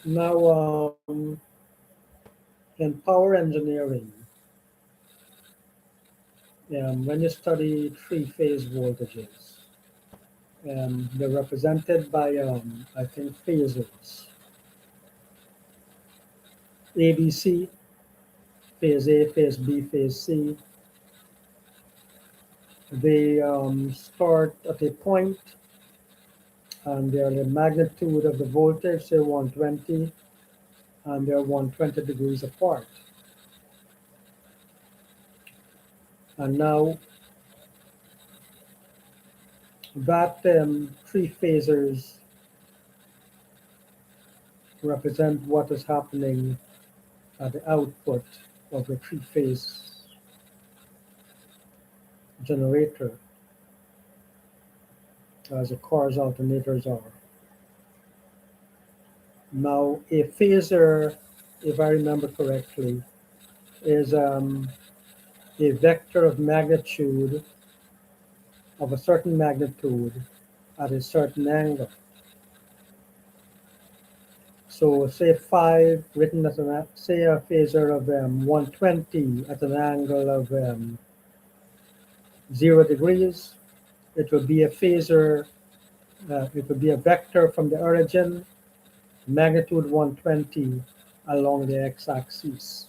Now, in power engineering, when you study three-phase voltages, they're represented by, I think, phasors. ABC, phase A, phase B, phase C. They start at a point, and they're the magnitude of the voltage, say 120, and they're 120 degrees apart. And now that three phasors represent what is happening at the output of the three-phase generator, as the car's alternators are. Now, a phasor, if I remember correctly, is a vector of magnitude of a certain magnitude at a certain angle. So, say 5 written as say a phasor of 120 at an angle of 0 degrees. It would be a phasor, it would be a vector from the origin, magnitude 120 along the x-axis.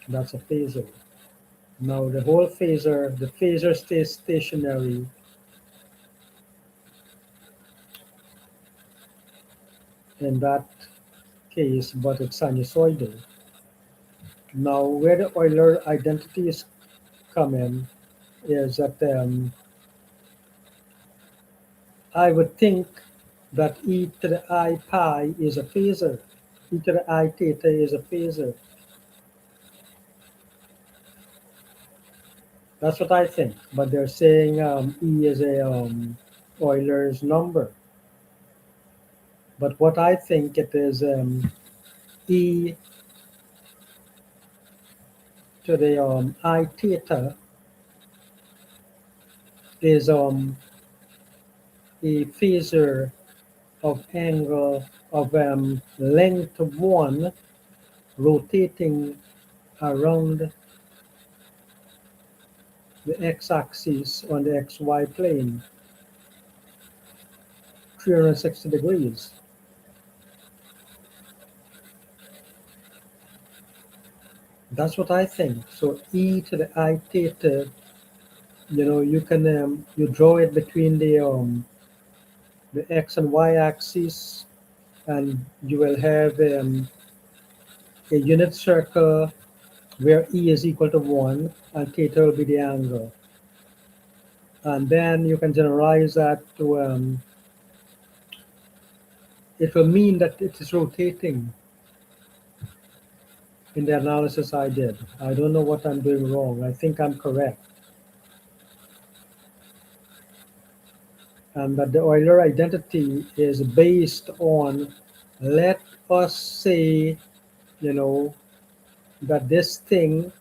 That's a phasor. Now the phasor stays stationary in that case, but it's sinusoidal. Now where the Euler identities come in is that I would think that e to the I pi is a phasor. E to the I theta is a phasor. That's what I think. But they're saying E is a Euler's number. But what I think it is E to the I theta is a phasor of angle of length of 1 rotating around the x-axis on the xy plane 360 degrees. That's what I think. So e to the I theta, you can you draw it between the x and y axis, and you will have a unit circle where e is equal to 1 and theta will be the angle. And then you can generalize that to it will mean that it is rotating in the analysis I did. I don't know what I'm doing wrong. I think I'm correct. And that the Euler identity is based on, let us say, that this thing,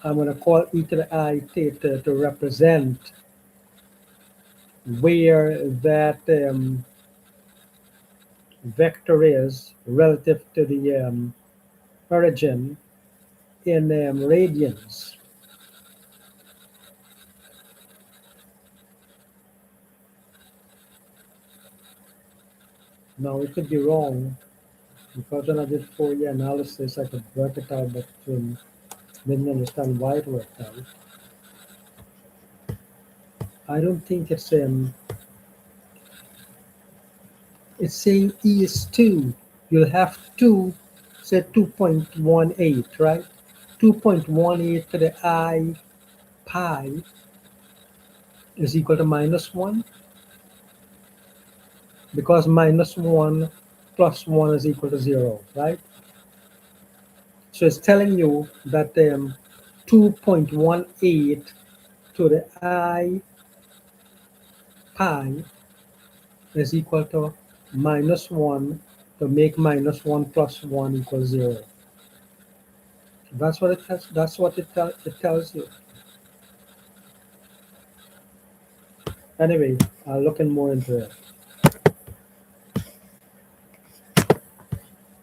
I'm going to call e to the I theta to represent where that vector is relative to the origin in radians. Now, it could be wrong, because when I did Fourier analysis, I could work it out, but didn't understand why it worked out. I don't think it's saying E is 2. You'll have 2, say 2.18, right? 2.18 to the I pi is equal to minus 1, because minus 1 plus 1 is equal to 0, right? So it's telling you that 2.18 to the I pi is equal to minus 1 to make minus 1 plus 1 equals 0. That's what it tells you. Anyway, I'll look in more into it.